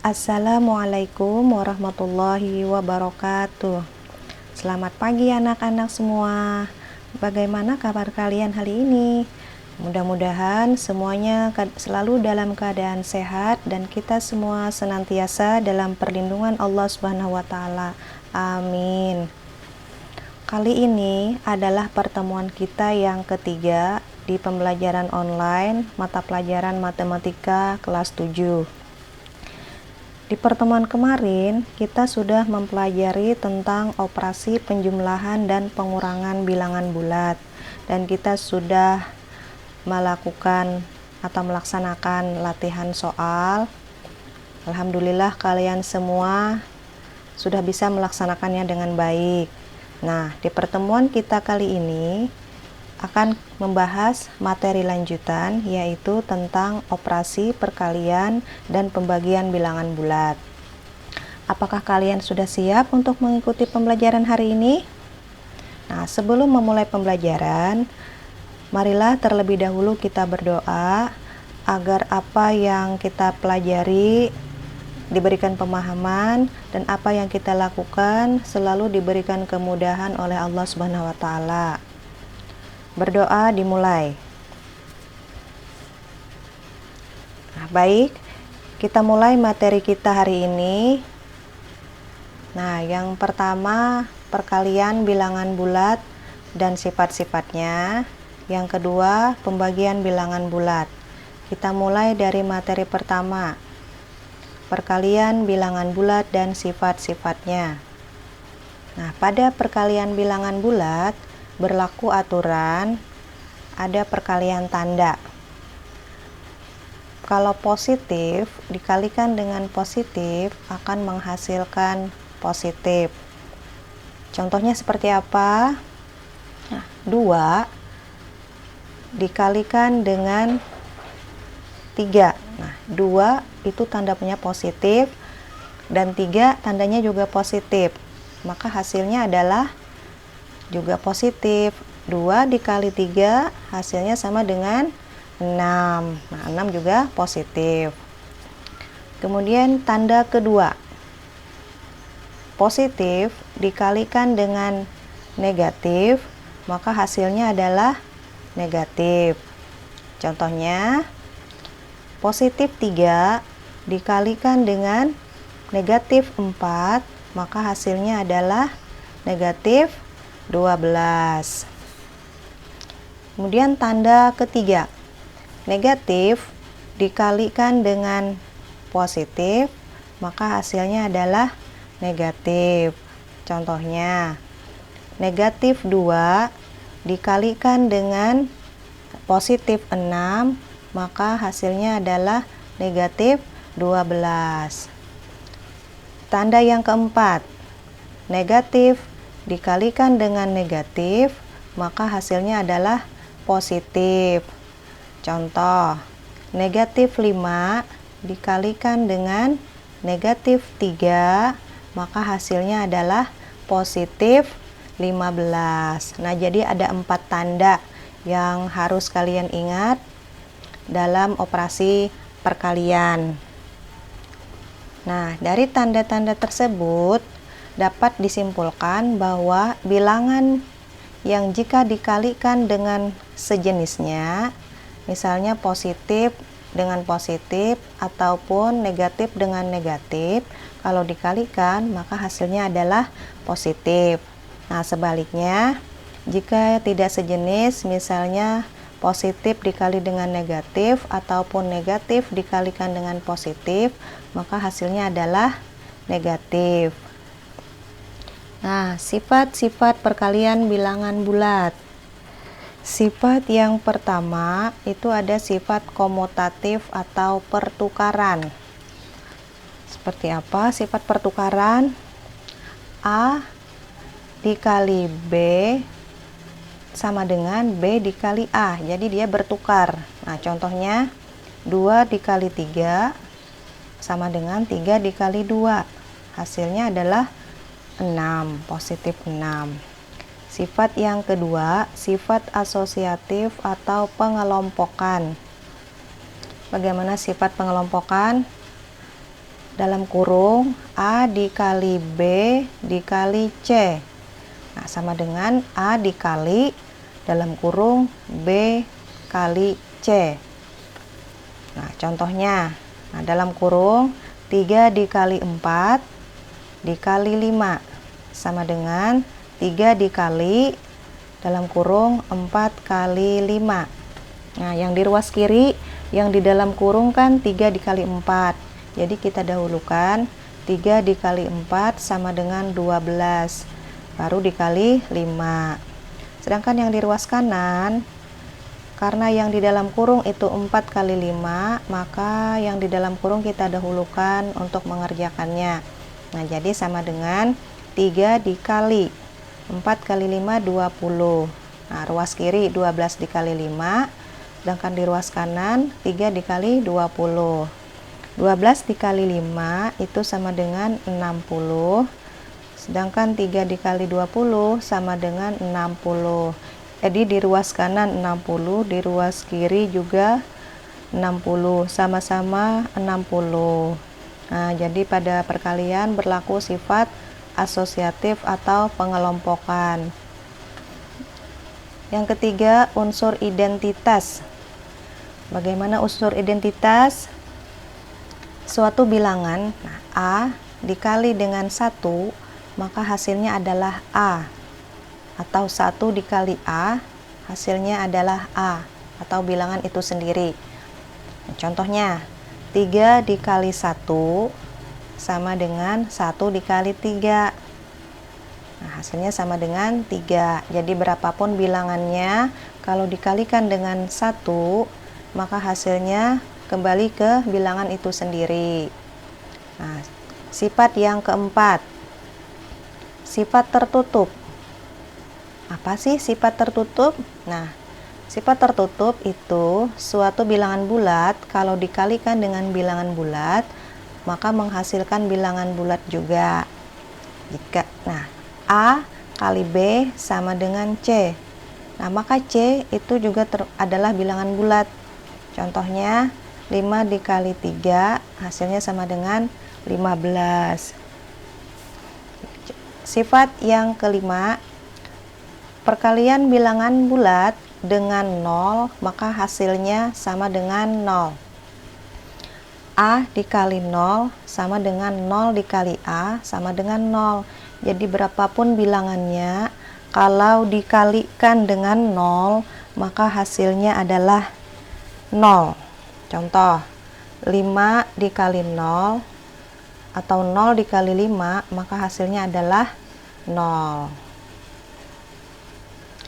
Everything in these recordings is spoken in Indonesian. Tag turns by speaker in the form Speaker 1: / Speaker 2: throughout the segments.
Speaker 1: Assalamualaikum warahmatullahi wabarakatuh. Selamat pagi anak-anak semua. Bagaimana kabar kalian hari ini? Mudah-mudahan semuanya selalu dalam keadaan sehat dan kita semua senantiasa dalam perlindungan Allah Subhanahu wa taala. Amin. Kali ini adalah pertemuan kita yang ketiga di pembelajaran online mata pelajaran matematika kelas 7. Di pertemuan kemarin, kita sudah mempelajari tentang operasi penjumlahan dan pengurangan bilangan bulat, dan kita sudah melakukan atau melaksanakan latihan soal. Alhamdulillah kalian semua sudah bisa melaksanakannya dengan baik. Nah, di pertemuan kita kali ini akan membahas materi lanjutan, yaitu tentang operasi perkalian dan pembagian bilangan bulat. Apakah kalian sudah siap untuk mengikuti pembelajaran hari ini? Nah, sebelum memulai pembelajaran, marilah terlebih dahulu kita berdoa agar apa yang kita pelajari diberikan pemahaman dan apa yang kita lakukan selalu diberikan kemudahan oleh Allah Subhanahu wa taala. Berdoa dimulai. Nah, baik, kita mulai materi kita hari ini. Nah, yang pertama perkalian bilangan bulat dan sifat-sifatnya. Yang kedua pembagian bilangan bulat. Kita mulai dari materi pertama, perkalian bilangan bulat dan sifat-sifatnya. Nah, pada perkalian bilangan bulat berlaku aturan ada perkalian tanda. Kalau positif dikalikan dengan positif akan menghasilkan positif. Contohnya seperti apa? Nah, 2 dikalikan dengan 3. Nah, 2 itu tanda punya positif dan 3 tandanya juga positif. Maka hasilnya adalah juga positif. 2 dikali 3 hasilnya sama dengan 6. Nah, 6 juga positif. Kemudian tanda kedua, positif dikalikan dengan negatif, maka hasilnya adalah negatif. Contohnya, positif 3 dikalikan dengan negatif 4, maka hasilnya adalah negatif 12. Kemudian tanda ketiga, negatif dikalikan dengan positif, maka hasilnya adalah negatif. Contohnya, negatif 2 dikalikan dengan positif 6, maka hasilnya adalah negatif 12. Tanda yang keempat, negatif dikalikan dengan negatif, maka hasilnya adalah positif. Contoh, negatif 5 dikalikan dengan negatif 3, maka hasilnya adalah positif 15. Nah, jadi ada 4 tanda yang harus kalian ingat dalam operasi perkalian. Nah, dari tanda-tanda tersebut dapat disimpulkan bahwa bilangan yang jika dikalikan dengan sejenisnya, misalnya positif dengan positif ataupun negatif dengan negatif, kalau dikalikan maka hasilnya adalah positif. Nah, sebaliknya jika tidak sejenis, misalnya positif dikali dengan negatif ataupun negatif dikalikan dengan positif, maka hasilnya adalah negatif. Nah, sifat-sifat perkalian bilangan bulat. Sifat yang pertama itu ada sifat komutatif atau pertukaran. Seperti apa sifat pertukaran? A dikali B sama dengan B dikali A. Jadi dia bertukar. Nah, contohnya 2 dikali 3 sama dengan 3 dikali 2. Hasilnya adalah 6, positif 6. Sifat yang kedua, sifat asosiatif atau pengelompokan. Bagaimana sifat pengelompokan? dalam kurung A dikali B dikali C. Nah, sama dengan A dikali dalam kurung B kali C. Nah, contohnya, nah, dalam kurung 3 dikali 4 dikali 5 sama dengan 3 dikali dalam kurung 4 kali 5. Nah, yang di ruas kiri, yang di dalam kurung kan 3 dikali 4. Jadi kita dahulukan 3 dikali 4 sama dengan 12. Baru dikali 5. Sedangkan yang di ruas kanan, karena yang di dalam kurung itu 4 kali 5, maka yang di dalam kurung kita dahulukan untuk mengerjakannya. Nah, jadi sama dengan 3 dikali 4 kali 5, 20. Nah, ruas kiri 12 dikali 5. Sedangkan di ruas kanan 3 dikali 20. 12 dikali 5 itu sama dengan 60. Sedangkan 3 dikali 20 sama dengan 60. Jadi di ruas kanan 60, di ruas kiri juga 60, sama-sama 60. Nah, jadi pada perkalian berlaku sifat asosiatif atau pengelompokan. Yang ketiga, unsur identitas. Bagaimana unsur identitas? Suatu bilangan, nah, A dikali dengan 1, maka hasilnya adalah A. Atau 1 dikali A, hasilnya adalah A. Atau bilangan itu sendiri. Nah, contohnya, 3 dikali 1 sama dengan 1 dikali 3. Nah, hasilnya sama dengan 3. Jadi berapapun bilangannya, kalau dikalikan dengan 1, maka hasilnya kembali ke bilangan itu sendiri. Nah, sifat yang keempat, sifat tertutup. Apa sih sifat tertutup? Nah, sifat tertutup itu suatu bilangan bulat kalau dikalikan dengan bilangan bulat, maka menghasilkan bilangan bulat juga. Nah, A kali B sama dengan C. Nah, maka C itu juga adalah bilangan bulat. Contohnya 5 dikali 3 hasilnya sama dengan 15. Sifat yang kelima, perkalian bilangan bulat dengan 0 maka hasilnya sama dengan 0. A dikali 0 sama dengan 0 dikali A sama dengan 0. Jadi berapapun bilangannya, kalau dikalikan dengan 0 maka hasilnya adalah 0. Contoh, 5 dikali 0 atau 0 dikali 5, maka hasilnya adalah 0.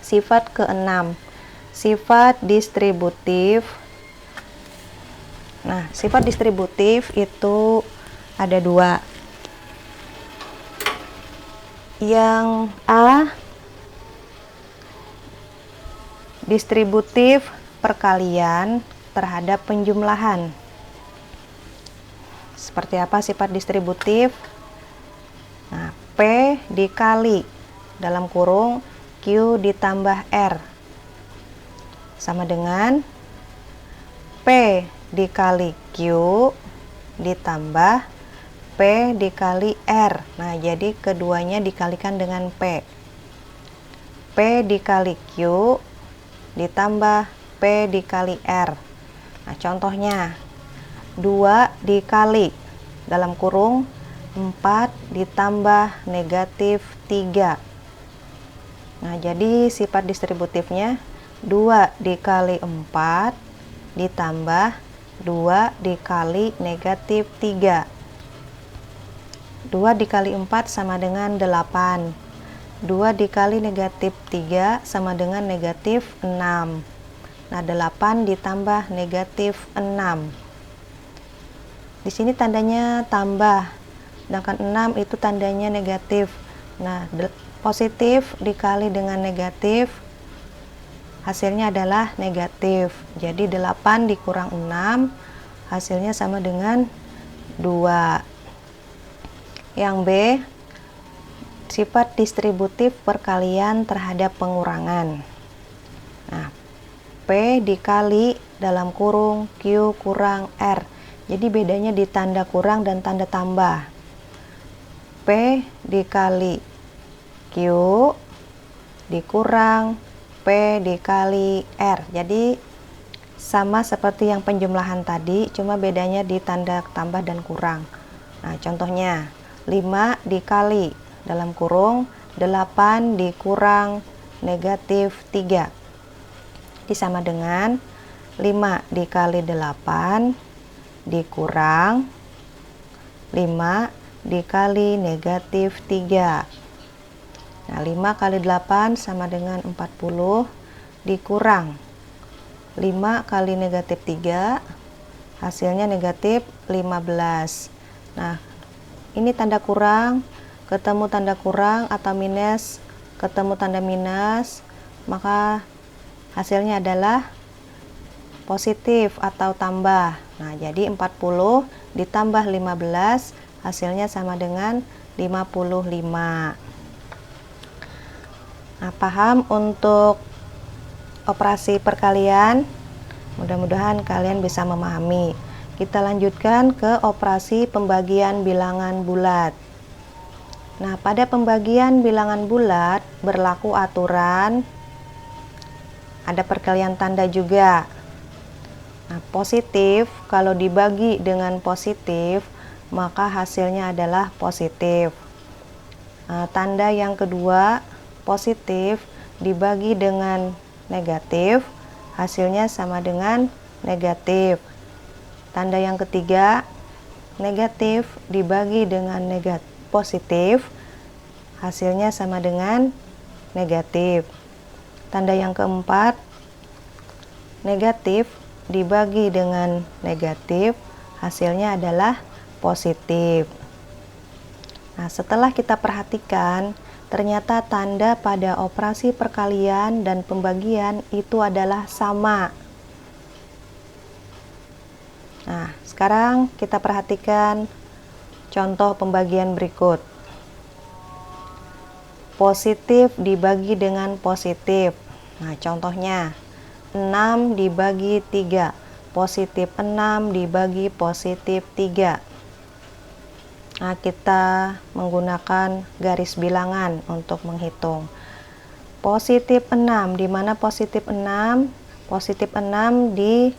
Speaker 1: Sifat keenam, sifat distributif. Nah, sifat distributif itu ada 2. Yang A, distributif perkalian terhadap penjumlahan. Seperti apa sifat distributif? Nah, P dikali dalam kurung Q ditambah R sama dengan P dikali Q ditambah P dikali R. Nah, jadi keduanya dikalikan dengan P. P dikali Q ditambah P dikali R. Nah, contohnya 2 dikali dalam kurung 4 ditambah negatif 3. Nah, jadi sifat distributifnya 2 dikali 4 ditambah 2 dikali negatif 3. 2 dikali 4 sama dengan 8. 2 dikali negatif 3 sama dengan negatif 6. Nah, 8 ditambah negatif 6. Di sini tandanya tambah, sedangkan 6 itu tandanya negatif. Nah, positif dikali dengan negatif, hasilnya adalah negatif. Jadi 8 dikurang 6, hasilnya sama dengan 2. Yang B, sifat distributif perkalian terhadap pengurangan. Nah, P dikali dalam kurung Q kurang R. Jadi bedanya di tanda kurang dan tanda tambah. P dikali Q dikurang P dikali R. Jadi sama seperti yang penjumlahan tadi, cuma bedanya di tanda tambah dan kurang. Nah, contohnya 5 dikali dalam kurung 8 dikurang negatif 3. Ini sama dengan 5 dikali 8 dikurang 5 dikali negatif 3. Nah, 5 kali 8 sama dengan 40 dikurang 5 kali negatif 3, hasilnya negatif 15. Nah, ini tanda kurang, ketemu tanda kurang atau minus, ketemu tanda minus, maka hasilnya adalah positif atau tambah. Nah, jadi 40 ditambah 15, hasilnya sama dengan 55. Nah, paham untuk operasi perkalian? Mudah-mudahan kalian bisa memahami. Kita lanjutkan ke operasi pembagian bilangan bulat. Nah, pada pembagian bilangan bulat berlaku aturan, ada perkalian tanda juga. Nah, positif kalau dibagi dengan positif, maka hasilnya adalah positif. Nah, tanda yang kedua, positif dibagi dengan negatif, hasilnya sama dengan negatif. Tanda yang ketiga, negatif dibagi dengan positif, hasilnya sama dengan negatif. Tanda yang keempat, negatif dibagi dengan negatif, hasilnya adalah positif. Nah, setelah kita perhatikan, ternyata tanda pada operasi perkalian dan pembagian itu adalah sama. Nah, sekarang kita perhatikan contoh pembagian berikut. Positif dibagi dengan positif. Nah, contohnya 6 dibagi 3. Positif 6 dibagi positif 3. Nah, kita menggunakan garis bilangan untuk menghitung. Positif 6, di mana positif 6? Positif 6 di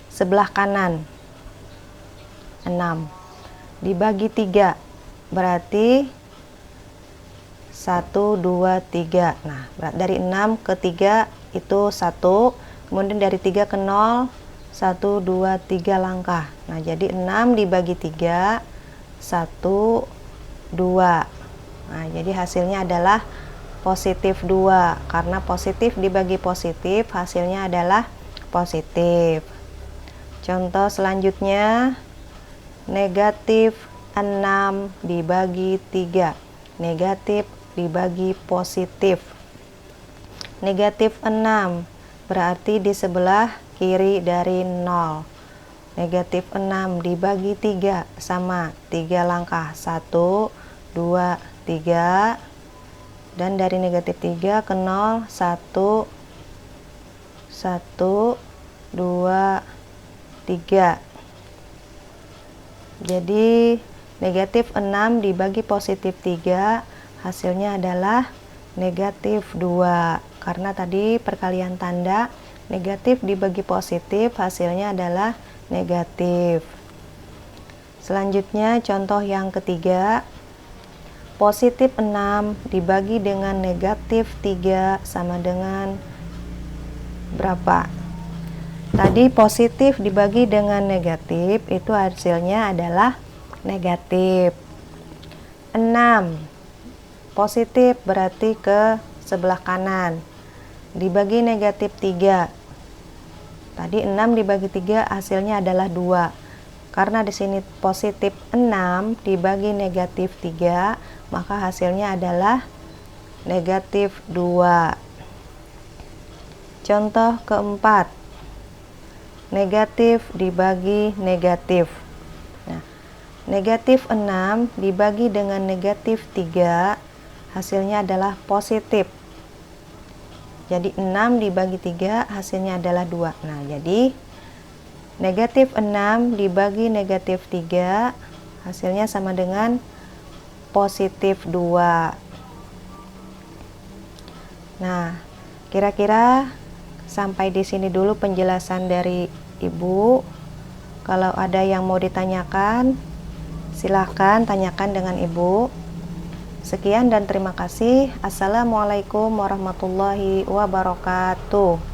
Speaker 1: sebelah kanan. 6 dibagi 3, berarti 1, 2, 3. Nah, dari 6 ke 3 itu 1, kemudian dari 3 ke 0, 1, 2, 3 langkah. Nah, jadi 6 dibagi 3, 1, 2. Nah, jadi hasilnya adalah positif 2. Karena positif dibagi positif, hasilnya adalah positif. Contoh selanjutnya, negatif 6 dibagi 3. Negatif dibagi positif. Negatif 6 berarti di sebelah kiri dari 0. Negatif 6 dibagi 3 sama 3 langkah, 1, 2, 3. Dan dari negatif 3 ke 0, 1, 1, 2, 3. Jadi negatif 6 dibagi positif 3, hasilnya adalah negatif 2. Karena tadi perkalian tanda, negatif dibagi positif, hasilnya adalah negatif. Selanjutnya contoh yang ketiga, positif 6 dibagi dengan negatif 3 sama dengan berapa? Tadi positif dibagi dengan negatif, itu hasilnya adalah negatif. 6 positif berarti ke sebelah kanan, dibagi negatif 3. Tadi 6 dibagi 3 hasilnya adalah 2. Karena di sini positif 6 dibagi negatif 3, maka hasilnya adalah negatif 2. Contoh keempat, negatif dibagi negatif. Nah, negatif 6 dibagi dengan negatif 3, hasilnya adalah positif. Jadi 6 dibagi 3 hasilnya adalah 2. Nah, jadi Negatif 6 dibagi negatif 3, hasilnya sama dengan positif 2. Nah, kira-kira sampai di sini dulu penjelasan dari Ibu. Kalau ada yang mau ditanyakan, silahkan tanyakan dengan Ibu. Sekian dan terima kasih. Assalamualaikum warahmatullahi wabarakatuh.